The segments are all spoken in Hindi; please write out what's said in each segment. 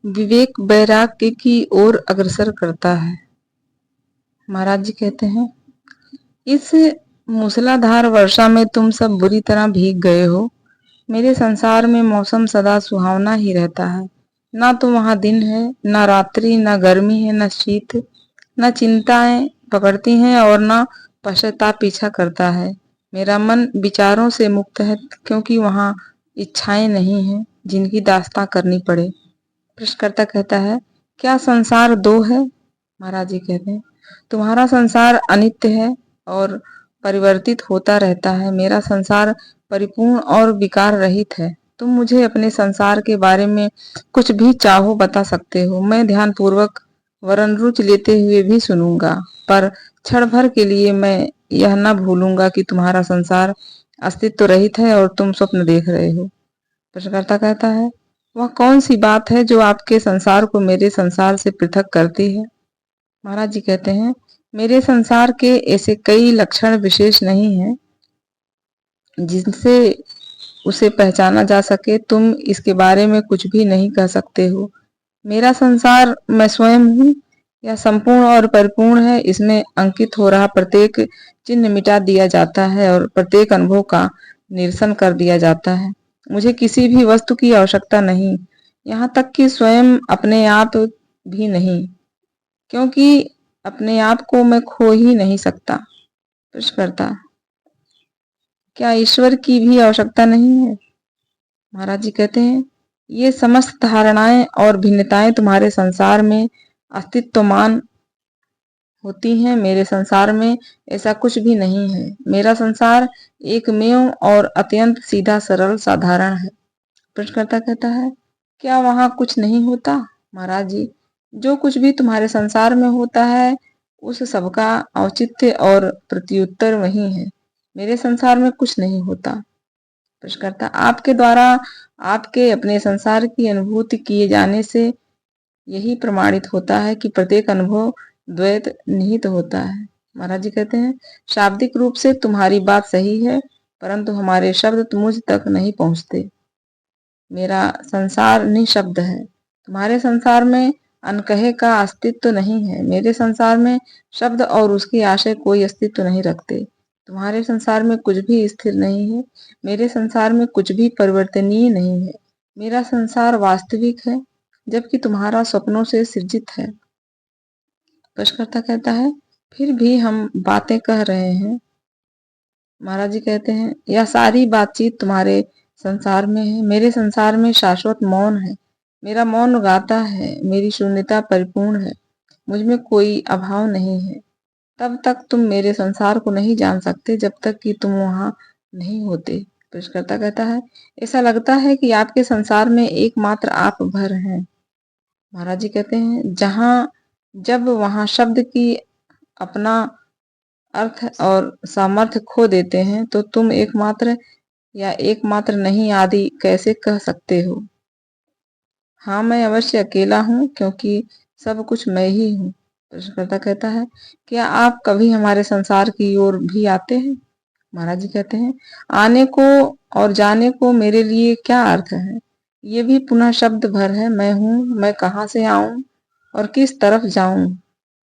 विवेक वैराग्य की ओर अग्रसर करता है। महाराज जी कहते हैं, इस मूसलाधार वर्षा में तुम सब बुरी तरह भीग गए हो। मेरे संसार में मौसम सदा सुहावना ही रहता है। ना तो वहां दिन है, ना रात्रि, ना गर्मी है, ना शीत, ना चिंताएं पकड़ती हैं और ना पश्चाताप पीछा करता है। मेरा मन विचारों से मुक्त है, क्योंकि वहां इच्छाएं नहीं हैं जिनकी दास्तां करनी पड़े। प्रश्नकर्ता कहता है, क्या संसार दो है? महाराज जी कहते हैं, तुम्हारा संसार अनित्य है और परिवर्तित होता रहता है। मेरा संसार परिपूर्ण और विकार रहित है। तुम मुझे अपने संसार के बारे में कुछ भी चाहो बता सकते हो। मैं ध्यान पूर्वक वरन रुचि लेते हुए भी सुनूंगा, पर क्षण भर के लिए मैं यह न भूलूंगा कि तुम्हारा संसार अस्तित्व रहित है और तुम स्वप्न देख रहे हो। प्रश्नकर्ता कहता है, वह कौन सी बात है जो आपके संसार को मेरे संसार से पृथक करती है? महाराज जी कहते हैं, मेरे संसार के ऐसे कई लक्षण विशेष नहीं हैं जिनसे उसे पहचाना जा सके। तुम इसके बारे में कुछ भी नहीं कह सकते हो। मेरा संसार मैं स्वयं हूँ। यह संपूर्ण और परिपूर्ण है। इसमें अंकित हो रहा प्रत्येक चिन्ह मिटा दिया जाता है और प्रत्येक अनुभव का निरसन कर दिया जाता है। मुझे किसी भी वस्तु की आवश्यकता नहीं, यहाँ तक कि स्वयं अपने आप भी नहीं, क्योंकि अपने आप को मैं खो ही नहीं सकता। प्रश्नकर्ता, क्या ईश्वर की भी आवश्यकता नहीं है? महाराज जी कहते हैं, ये समस्त धारणाएं और भिन्नताएं तुम्हारे संसार में अस्तित्वमान होती हैं। मेरे संसार में ऐसा कुछ भी नहीं है। मेरा संसार एकमेव और अत्यंत सीधा सरल साधारण है। प्रश्नकर्ता कहता है, क्या वहां कुछ नहीं होता? महाराज जी, जो कुछ भी तुम्हारे संसार में होता है उस सबका औचित्य और प्रत्युत्तर वही है। मेरे संसार में कुछ नहीं होता। प्रश्नकर्ता, आपके द्वारा आपके अपने संसार की अनुभूति किए जाने से यही प्रमाणित होता है कि प्रत्येक अनुभव द्वैत निहित होता है। महाराज जी कहते हैं, शाब्दिक रूप से तुम्हारी बात सही है, परंतु हमारे शब्द मुझ तक नहीं पहुंचते। मेरा संसार निशब्द है। तुम्हारे संसार में अनकहे का अस्तित्व नहीं है। मेरे संसार में शब्द और उसके आशय कोई अस्तित्व नहीं रखते। तुम्हारे संसार में कुछ भी स्थिर नहीं है। मेरे संसार में कुछ भी परिवर्तनीय नहीं है। मेरा संसार वास्तविक है, जबकि तुम्हारा स्वप्नों से सृजित है। प्रश्नकर्ता कहता है, फिर भी हम बातें कह रहे हैं। महाराज जी कहते हैं, यह सारी बातचीत तुम्हारे संसार में है। मेरे संसार में शाश्वत मौन है। मेरा मौन गाता है। मेरी शून्यता परिपूर्ण है। मुझ में कोई अभाव नहीं है। तब तक तुम मेरे संसार को नहीं जान सकते जब तक कि तुम वहां नहीं होते। प्रश्नकर्ता कहता है, ऐसा लगता है कि आपके संसार में एकमात्र आप भर हैं। महाराज जी कहते हैं, जब वहां शब्द की अपना अर्थ और सामर्थ्य खो देते हैं तो तुम एकमात्र या एकमात्र नहीं आदि कैसे कह सकते हो? हाँ, मैं अवश्य अकेला हूँ, क्योंकि सब कुछ मैं ही हूँ। प्रश्नकर्ता कहता है, क्या आप कभी हमारे संसार की ओर भी आते हैं? महाराज जी कहते हैं, आने को और जाने को मेरे लिए क्या अर्थ है? ये भी पुनः शब्द भर है। मैं हूँ, मैं कहाँ से आऊं और किस तरफ जाऊं?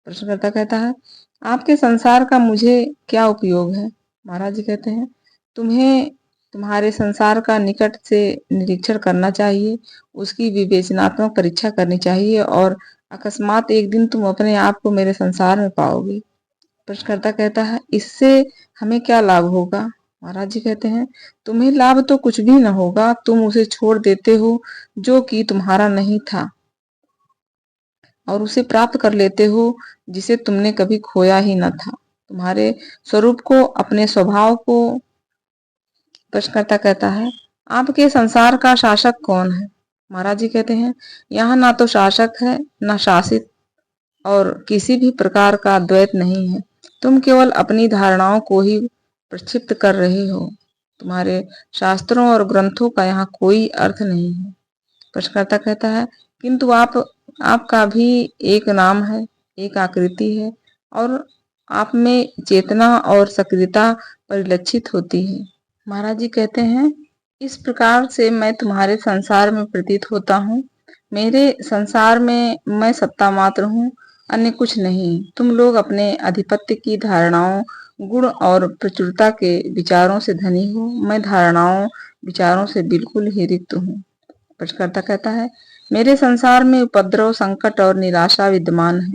प्रश्नकर्ता कहता है, आपके संसार का मुझे क्या उपयोग है? महाराज जी कहते हैं, तुम्हें तुम्हारे संसार का निकट से निरीक्षण करना चाहिए, उसकी विवेचनात्मक परीक्षा करनी चाहिए और अकस्मात एक दिन तुम अपने आप को मेरे संसार में पाओगे। प्रश्नकर्ता कहता है, इससे हमें क्या लाभ होगा? महाराज जी कहते हैं, तुम्हें लाभ तो कुछ भी न होगा। तुम उसे छोड़ देते हो जो कि तुम्हारा नहीं था, और उसे प्राप्त कर लेते हो जिसे तुमने कभी खोया ही न था। तुम्हारे स्वरूप को, अपने स्वभाव को। प्रश्नकर्ता कहता है, आपके संसार का शासक कौन है? महाराज जी कहते हैं, यहाँ ना तो शासक है न शासित, और किसी भी प्रकार का द्वैत नहीं है। तुम केवल अपनी धारणाओं को ही प्रक्षिप्त कर रहे हो। तुम्हारे शास्त्रों और ग्रंथों का यहाँ कोई अर्थ नहीं है। प्रश्नकर्ता कहता है, किंतु आपका भी एक नाम है, एक आकृति है, और आप में चेतना और सक्रियता परिलक्षित होती है। महाराज जी कहते हैं, इस प्रकार से मैं तुम्हारे संसार में प्रतीत होता हूँ। मेरे संसार में मैं सत्ता मात्र हूँ, अन्य कुछ नहीं। तुम लोग अपने आधिपत्य की धारणाओं, गुण और प्रचुरता के विचारों से धनी हो। मैं धारणाओं, विचारों से बिल्कुल ही रिक्त हूँ। प्रश्नकर्ता कहता है, मेरे संसार में उपद्रव, संकट और निराशा विद्यमान है।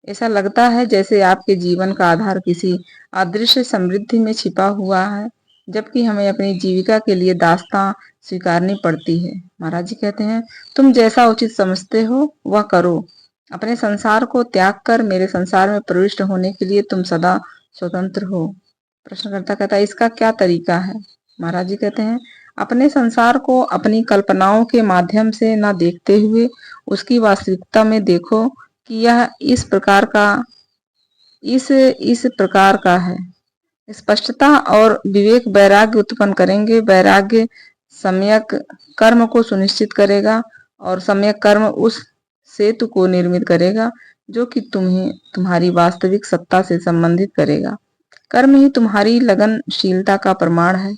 ऐसा लगता है जैसे आपके जीवन का आधार किसी अदृश्य समृद्धि में छिपा हुआ है, जबकि हमें अपनी जीविका के लिए दास्तां स्वीकारनी पड़ती है। महाराज जी कहते हैं, तुम जैसा उचित समझते हो वह करो। अपने संसार को त्याग कर मेरे संसार में प्रविष्ट होने के लिए तुम सदा स्वतंत्र हो। प्रश्नकर्ता कहता है, इसका क्या तरीका है? महाराज जी कहते हैं, अपने संसार को अपनी कल्पनाओं के माध्यम से न देखते हुए उसकी वास्तविकता में देखो कि यह इस प्रकार का है। स्पष्टता और विवेक वैराग्य उत्पन्न करेंगे। वैराग्य सम्यक कर्म को सुनिश्चित करेगा और सम्यक कर्म उस सेतु को निर्मित करेगा जो कि तुम्हारी वास्तविक सत्ता से संबंधित करेगा। कर्म ही तुम्हारी लगनशीलता का प्रमाण है।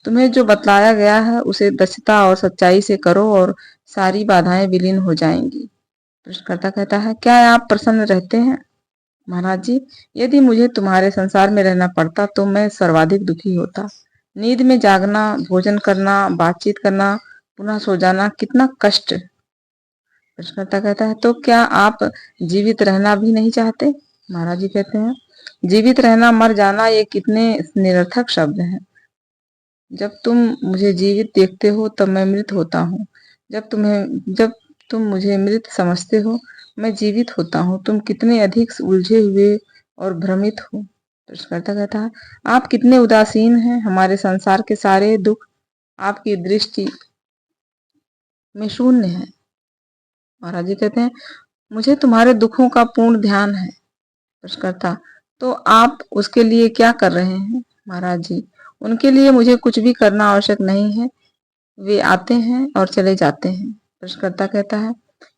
तुम्हें जो बतलाया गया है उसे दक्षता और सच्चाई से करो और सारी बाधाएं विलीन हो जाएंगी। प्रश्नकर्ता कहता है, क्या आप प्रसन्न रहते हैं? महाराज जी, यदि मुझे तुम्हारे संसार में रहना पड़ता तो मैं सर्वाधिक दुखी होता। नींद में जागना, भोजन करना, बातचीत करना, पुनः सो जाना, कितना कष्ट। प्रश्नकर्ता कहता है, तो क्या आप जीवित रहना भी नहीं चाहते? महाराज जी कहते हैं, जीवित रहना, मर जाना, ये कितने निरर्थक शब्द हैं। जब तुम मुझे जीवित देखते हो तब मैं मृत होता हूँ। जब तुम मुझे मृत समझते हो मैं जीवित होता हूँ। तुम कितने अधिक उलझे हुए और भ्रमित हो। प्रश्नकर्ता कहता है, आप कितने उदासीन हैं। हमारे संसार के सारे दुख आपकी दृष्टि में शून्य है। महाराज जी कहते हैं, मुझे तुम्हारे दुखों का पूर्ण ध्यान है। प्रश्नकर्ता, तो आप उसके लिए क्या कर रहे हैं? महाराज जी, उनके लिए मुझे कुछ भी करना आवश्यक नहीं है। वे आते हैं और चले जाते हैं। प्रश्नकर्ता कहता है,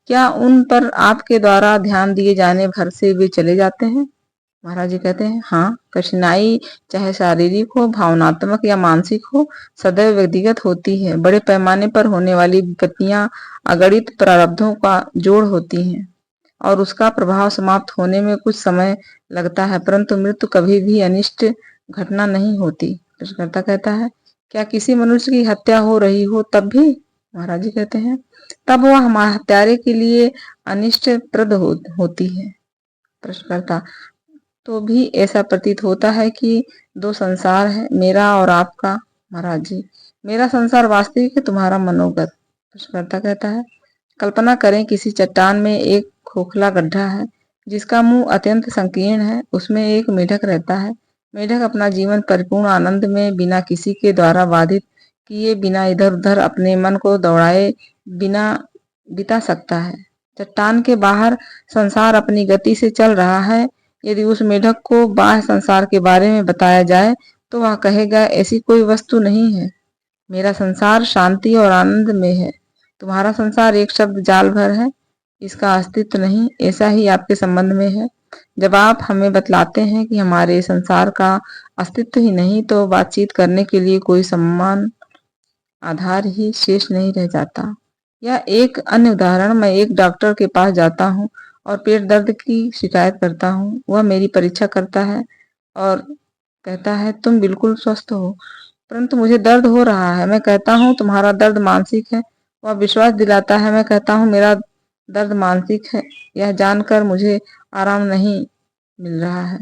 क्या उन पर आपके द्वारा ध्यान दिए जाने भर से वे चले जाते हैं? महाराज जी कहते हैं, हाँ, कठिनाई चाहे शारीरिक हो, भावनात्मक या मानसिक हो, सदैव व्यक्तिगत होती है। बड़े पैमाने पर होने वाली विपत्तियां अगणित प्रारब्धों का जोड़ होती हैं और उसका प्रभाव समाप्त होने में कुछ समय लगता है, परंतु मृत्यु कभी भी अनिष्ट घटना नहीं होती। प्रश्नकर्ता कहता है, क्या किसी मनुष्य की हत्या हो रही हो तब भी? महाराज जी कहते हैं, तब वह हमारे हत्यारे के लिए अनिष्टप्रद होती है। प्रश्नकर्ता, तो भी ऐसा प्रतीत होता है कि दो संसार है, मेरा और आपका। महाराज जी, मेरा संसार वास्तविक है, तुम्हारा मनोगत। प्रश्नकर्ता कहता है, कल्पना करें किसी चट्टान में एक खोखला गड्ढा है जिसका मुंह अत्यंत संकीर्ण है। उसमें एक मेढक रहता है। मेढक अपना जीवन परिपूर्ण आनंद में बिना किसी के द्वारा बाधित किए, बिना इधर उधर अपने मन को दौड़ाए बिना बिता सकता है। चट्टान के बाहर संसार अपनी गति से चल रहा है। यदि उस मेढक को बाह्य संसार के बारे में बताया जाए तो वह कहेगा, ऐसी कोई वस्तु नहीं है। मेरा संसार शांति और आनंद में है। तुम्हारा संसार एक शब्द जाल भर है, इसका अस्तित्व नहीं। ऐसा ही आपके संबंध में है। जब आप हमें बतलाते हैं कि हमारे संसार का अस्तित्व ही नहीं, तो बातचीत करने के लिए कोई सम्मान आधार ही शेष नहीं रह जाता। या एक अन्य उदाहरण, मैं एक डॉक्टर के पास जाता हूँ और पेट दर्द की शिकायत करता हूँ। वह मेरी परीक्षा करता है और कहता है, तुम बिल्कुल स्वस्थ हो, परंतु मुझे दर्द हो रहा है। मैं कहता हूँ, तुम्हारा दर्द मानसिक है। वह विश्वास दिलाता है। मैं कहता हूँ, मेरा दर्द मानसिक है, यह जानकर मुझे आराम नहीं मिल रहा है।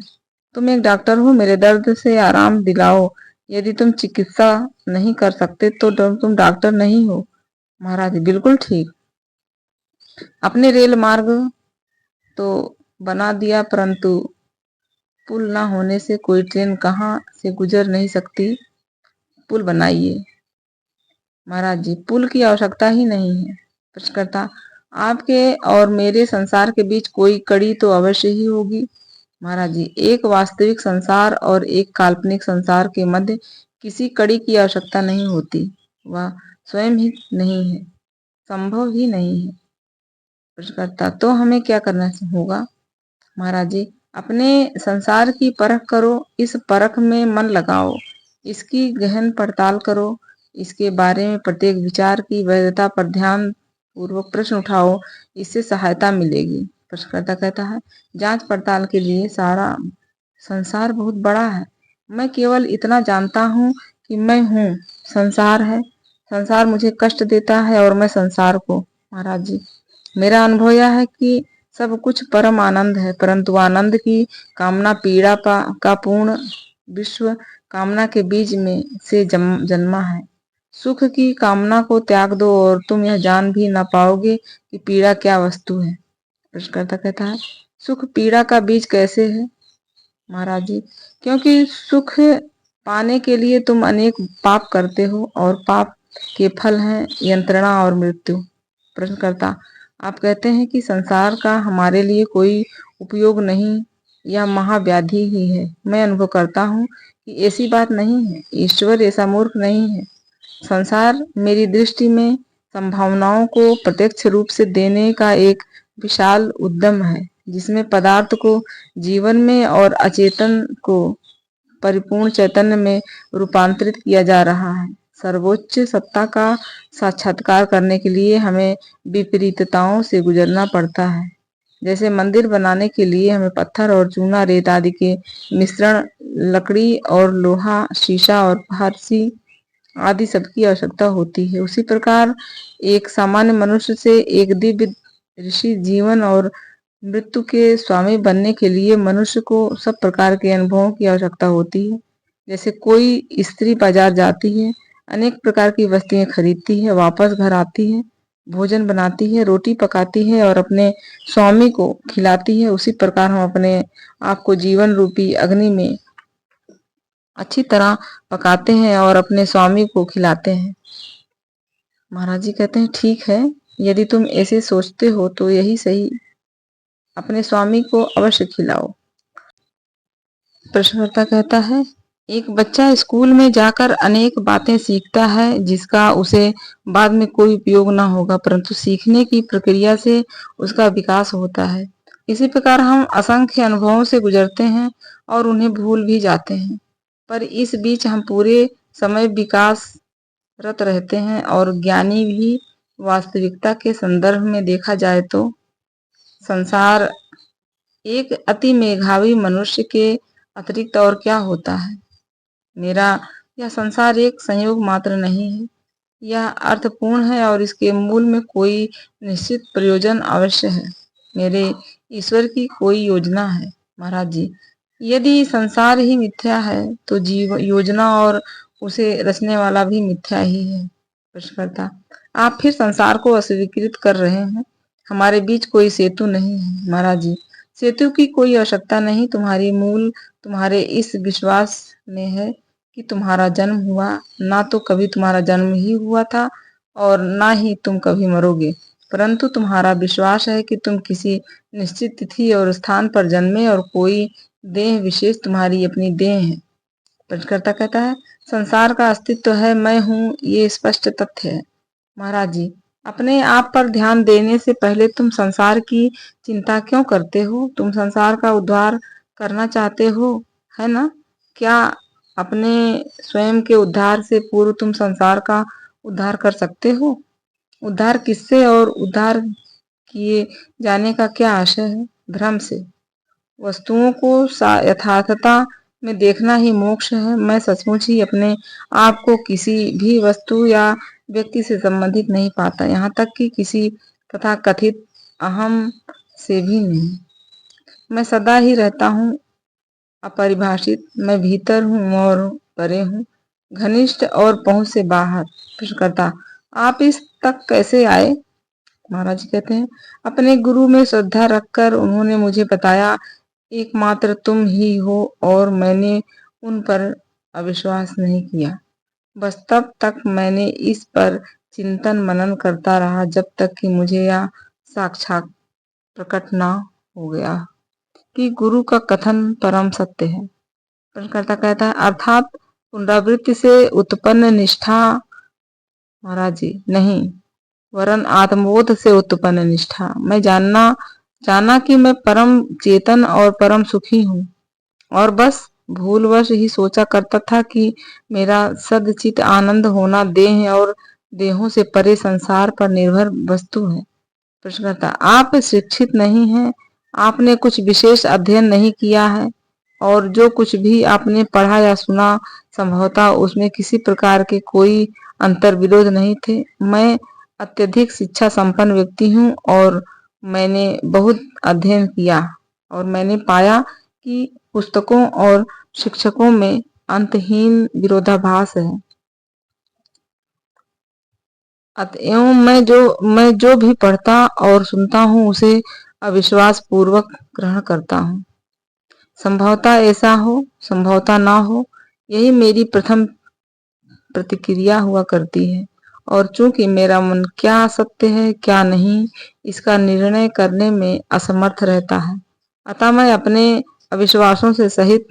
तुम एक डॉक्टर हो, मेरे दर्द से आराम दिलाओ। यदि तुम चिकित्सा नहीं कर सकते तो तुम डॉक्टर नहीं हो। महाराज, बिल्कुल ठीक। अपने रेल मार्ग तो बना दिया, परंतु पुल ना होने से कोई ट्रेन कहाँ से गुजर नहीं सकती। पुल बनाइए। महाराज जी, पुल की आवश्यकता ही नहीं है। प्रश्नकर्ता, आपके और मेरे संसार के बीच कोई कड़ी तो अवश्य ही होगी। महाराज जी, एक वास्तविक संसार और एक काल्पनिक संसार के मध्य किसी कड़ी की आवश्यकता नहीं होती। वह स्वयं ही नहीं है, संभव ही नहीं है। प्रश्नकर्ता, तो हमें क्या करना होगा? महाराज जी, अपने संसार की परख करो। इस परख में मन लगाओ, इसकी गहन पड़ताल करो, इसके बारे में प्रत्येक विचार की वैधता पर ध्यान पूर्वक प्रश्न उठाओ, इससे सहायता मिलेगी। प्रश्नकर्ता कहता है, जांच पड़ताल के लिए सारा संसार बहुत बड़ा है। मैं केवल इतना जानता हूँ कि मैं हूँ, संसार है, संसार मुझे कष्ट देता है और मैं संसार को। महाराज जी, मेरा अनुभव यह है कि सब कुछ परम आनंद है, परंतु आनंद की कामना पीड़ा का पूर्ण विश्व कामना के बीज में से जन्मा है। सुख की कामना को त्याग दो और तुम यह जान भी न पाओगे कि पीड़ा क्या वस्तु है। प्रश्नकर्ता कहता है, सुख पीड़ा का बीज कैसे है? महाराज जी, क्योंकि सुख पाने के लिए तुम अनेक पाप करते हो और पाप के फल हैं यंत्रणा और मृत्यु। प्रश्नकर्ता, आप कहते हैं कि संसार का हमारे लिए कोई उपयोग नहीं, यह महाव्याधि ही है। मैं अनुभव करता हूँ कि ऐसी बात नहीं है, ईश्वर ऐसा मूर्ख नहीं है। संसार मेरी दृष्टि में संभावनाओं को प्रत्यक्ष रूप से देने का एक विशाल उद्यम है, जिसमें पदार्थ को जीवन में और अचेतन को परिपूर्ण चैतन्य में रूपांतरित किया जा रहा है। सर्वोच्च सत्ता का साक्षात्कार करने के लिए हमें विपरीतताओं से गुजरना पड़ता है। जैसे मंदिर बनाने के लिए हमें पत्थर और चूना रेत आदि के मिश्रण, लकड़ी और लोहा, शीशा और फारसी आदि सबकी आवश्यकता होती है, उसी प्रकार एक सामान्य मनुष्य से एक दिव्य ऋषि जीवन और मृत्यु के स्वामी बनने के लिए मनुष्य को सब प्रकार के अनुभवों की आवश्यकता होती है। जैसे कोई स्त्री बाजार जाती है, अनेक प्रकार की वस्तुएं खरीदती है, वापस घर आती है, भोजन बनाती है, रोटी पकाती है और अपने स्वामी को खिलाती है, उसी प्रकार हम अपने आप को जीवन रूपी अग्नि में अच्छी तरह पकाते हैं और अपने स्वामी को खिलाते हैं। महाराज जी कहते हैं, ठीक है, यदि तुम ऐसे सोचते हो तो यही सही, अपने स्वामी को अवश्य खिलाओ। प्रश्नकर्ता कहता है, एक बच्चा स्कूल में जाकर अनेक बातें सीखता है जिसका उसे बाद में कोई उपयोग न होगा, परंतु सीखने की प्रक्रिया से उसका विकास होता है। इसी प्रकार हम असंख्य अनुभवों से गुजरते हैं और उन्हें भूल भी जाते हैं, पर इस बीच हम पूरे समय विकासरत रहते हैं और ज्ञानी भी। वास्तविकता के संदर्भ में देखा जाए तो संसार एक अति मेधावी मनुष्य के अतिरिक्त और क्या होता है। मेरा यह संसार एक संयोग मात्र नहीं है, यह अर्थपूर्ण है और इसके मूल में कोई निश्चित प्रयोजन अवश्य है। मेरे ईश्वर की कोई योजना है। महाराज जी, यदि संसार ही मिथ्या है तो जीव योजना और उसे रचने वाला भी मिथ्या ही है। प्रश्नकर्ता, आप फिर संसार को अस्वीकृत कर रहे हैं। हमारे बीच कोई सेतु नहीं है। महाराज जी, सेतु की कोई आवश्यकता नहीं, तुम्हारी मूल तुम्हारे इस विश्वास में है कि तुम्हारा जन्म हुआ, ना तो कभी तुम्हारा जन्म ही हुआ था और ना ही तुम कभी मरोगे, परंतु तुम्हारा विश्वास है कि तुम किसी निश्चित तिथि और स्थान पर जन्मे और कोई देह विशेष तुम्हारी अपनी देह है। प्रश्नकर्ता कहता है, संसार का अस्तित्व है, मैं हूँ, ये स्पष्ट तथ्य है। महाराज जी, अपने आप पर ध्यान देने से पहले तुम संसार की चिंता क्यों करते हो? तुम संसार का उद्धार करना चाहते हो, है ना? क्या अपने स्वयं के उद्धार से पूर्व तुम संसार का उद्धार कर सकते हो? उद्धार किससे और उद्धार किए जाने का क्या आशय है? भ्रम से। वस्तुओं को यथार्थता में देखना ही मोक्ष है। मैं सचमुच ही अपने आप को किसी भी वस्तु या व्यक्ति से संबंधित नहीं पाता, यहाँ तक कि किसी तथा कथित अहम से भी नहीं। मैं सदा ही रहता हूँ अपरिभाषित, मैं भीतर हूँ और परे हूँ, घनिष्ठ और पहुंच से बाहर। प्रश्नकर्ता, आप इस तक कैसे आए? महाराज जी कहते हैं, अपने गुरु में श्रद्धा रखकर उन्होंने मुझे बताया, एकमात्र तुम ही हो और मैंने उन पर अविश्वास नहीं किया। बस तब तक मैंने इस पर चिंतन मनन करता रहा जब तक कि मुझे यह साक्षात प्रकट न हो गया कि गुरु का कथन परम सत्य है। प्रश्नकर्ता कहता है, अर्थात पुनरावृत्ति से उत्पन्न निष्ठा? महाराज जी, नहीं, वरन आत्मबोध से उत्पन्न निष्ठा। मैं जाना कि मैं परम चेतन और परम सुखी हूँ और बस भूलवश ही सोचा करता था कि मेरा सदचित आनंद होना देह और देहों से परे संसार पर निर्भर वस्तु है। प्रश्नकर्ता, आप शिक्षित नहीं हैं, आपने कुछ विशेष अध्ययन नहीं किया है और जो कुछ भी आपने पढ़ा या सुना संभवतः उसमें किसी प्रकार के कोई अंतर विरोध नहीं थे। मैं अत्यधिक शिक्षा संपन्न व्यक्ति हूँ और मैंने बहुत अध्ययन किया और मैंने पाया कि पुस्तकों और शिक्षकों में अंतहीन विरोधाभास है। अतएव मैं जो भी पढ़ता और सुनता हूँ उसे अविश्वास पूर्वक ग्रहण करता हूँ। संभवतः ऐसा हो, संभवतः ना हो, यही मेरी प्रथम प्रतिक्रिया हुआ करती है और चूंकि मेरा मन क्या सत्य है क्या नहीं इसका निर्णय करने में असमर्थ रहता है, अतः मैं अपने अविश्वासों से सहित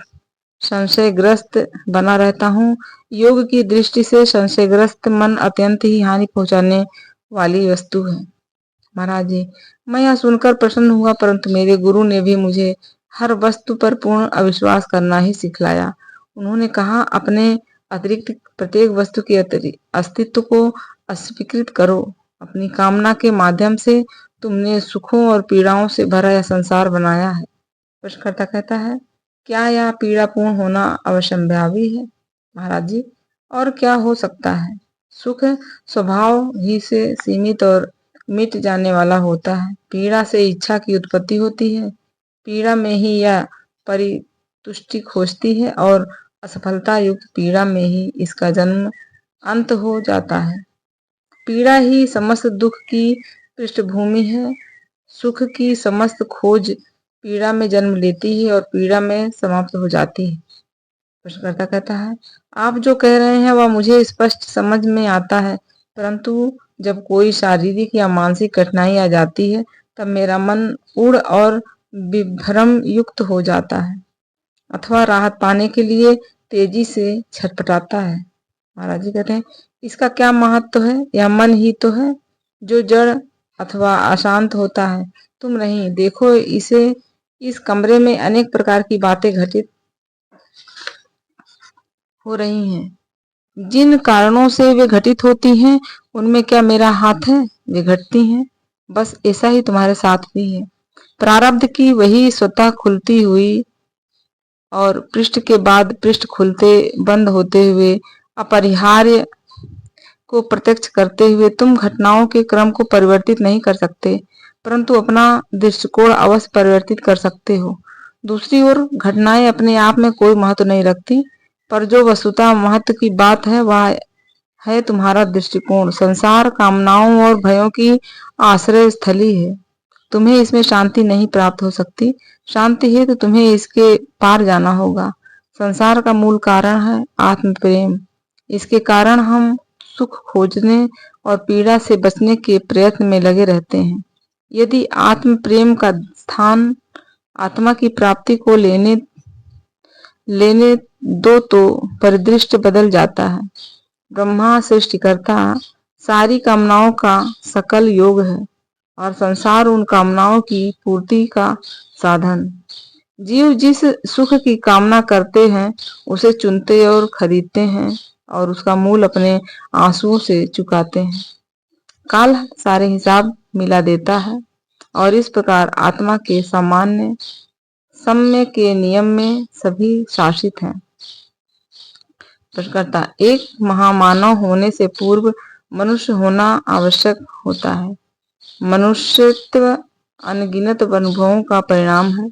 संशयग्रस्त बना रहता हूँ। योग की दृष्टि से संशयग्रस्त मन अत्यंत ही हानि पहुंचाने वाली वस्तु है। महाराज जी, मैं यह सुनकर प्रसन्न हुआ, परंतु मेरे गुरु ने भी मुझे हर वस्तु पर पूर्ण अविश्वास करना ही सिखलाया। उन्होंने कहा, अपने अतिरिक्त प्रत्येक वस्तु के अस्तित्व को अस्वीकृत करो। अपनी कामना के माध्यम से तुमने सुखों और पीड़ाओं से भरा यह संसार बनाया है। प्रश्नकर्ता कहता है, क्या यह पीड़ापूर्ण होना अवश्यंभावी है? महाराज जी, और क्या हो सकता है? सुख स्वभाव ही से सीमित और मिट जाने वाला होता है। पीड़ा से इच्छा की उत्पत्ति होती है। पीड़ा में ही यह परितुष्टि खोजती है और असफलता युक्त पीड़ा में ही इसका जन्म अंत हो जाता है। पीड़ा ही समस्त दुख की पृष्ठभूमि है। सुख की समस्त खोज पीड़ा में जन्म लेती है और पीड़ा में समाप्त हो जाती है। प्रश्नकर्ता कहता है, आप जो कह रहे हैं वह मुझे स्पष्ट समझ में आता है, परंतु जब कोई शारीरिक या मानसिक कठिनाई आ जाती है तब मेरा मन उड़ और विभ्रम युक्त हो जाता है अथवा राहत पाने के लिए तेजी से छटपटाता है। महाराज जी कहते हैं, इसका क्या महत्व है? यह मन ही तो है जो जड़ अथवा अशांत होता है, तुम नहीं। देखो, इस कमरे में अनेक प्रकार की बातें घटित हो रही हैं। जिन कारणों से वे घटित होती हैं उनमें क्या मेरा हाथ है? वे घटती हैं। बस ऐसा ही तुम्हारे साथ भी है। प्रारब्ध की वही स्वतः खुलती हुई और पृष्ठ के बाद पृष्ठ खुलते बंद होते हुए अपरिहार्य को प्रत्यक्ष करते हुए तुम घटनाओं के क्रम को परिवर्तित नहीं कर सकते, परंतु अपना दृष्टिकोण अवश्य परिवर्तित कर सकते हो। दूसरी ओर घटनाएं अपने आप में कोई महत्व नहीं रखती, पर जो वस्तुतः महत्व की बात है वह है तुम्हारा दृष्टिकोण। संसार कामनाओं और भयों की आश्रय स्थली है। तुम्हें इसमें शांति नहीं प्राप्त हो सकती। शांति है तो तुम्हें इसके पार जाना होगा। संसार का मूल कारण है आत्म प्रेम। इसके कारण हम सुख खोजने और पीड़ा से बचने के प्रयत्न में लगे रहते हैं। यदि आत्म प्रेम का स्थान आत्मा की प्राप्ति को लेने दो तो परिदृश्य बदल जाता है। ब्रह्मा सृष्टिकर्ता सारी कामनाओं का सकल योग है और संसार उन कामनाओं की पूर्ति का साधन। जीव जिस सुख की कामना करते हैं उसे चुनते और खरीदते हैं और उसका मूल अपने आंसुओं से चुकाते हैं। काल सारे हिसाब मिला देता है और इस प्रकार आत्मा के सामान्य सम्य के नियम में सभी शासित हैं। प्रश्नकर्ता, एक महामानव होने से पूर्व मनुष्य होना आवश्यक होता है। मनुष्यत्व अनगिनत अनुभवों का परिणाम है।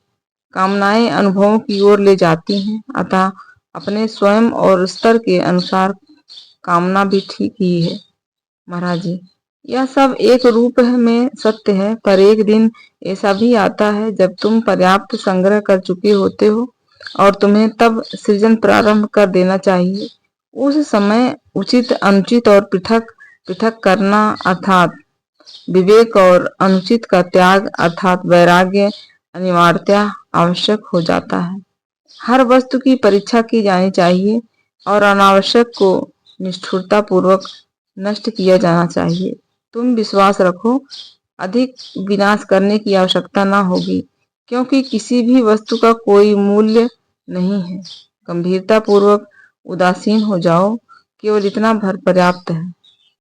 कामनाएं अनुभवों की ओर ले जाती हैं, अतः अपने स्वयं और स्तर के अनुसार कामना भी ठीक ही है। महाराज जी, यह सब एक रूप में सत्य है, पर एक दिन ऐसा भी आता है जब तुम पर्याप्त संग्रह कर चुके होते हो और तुम्हें तब सृजन प्रारंभ कर देना चाहिए। उस समय उचित अनुचित और पृथक पृथक करना अर्थात विवेक और अनुचित का त्याग अर्थात वैराग्य अनिवार्यतः आवश्यक हो जाता है। हर वस्तु की परीक्षा की जानी चाहिए और अनावश्यक को निष्ठुरता पूर्वक नष्ट किया जाना चाहिए। तुम विश्वास रखो, अधिक विनाश करने की आवश्यकता न होगी, क्योंकि किसी भी वस्तु का कोई मूल्य नहीं है। गंभीरता पूर्वक उदासीन हो जाओ, केवल इतना भर पर्याप्त है।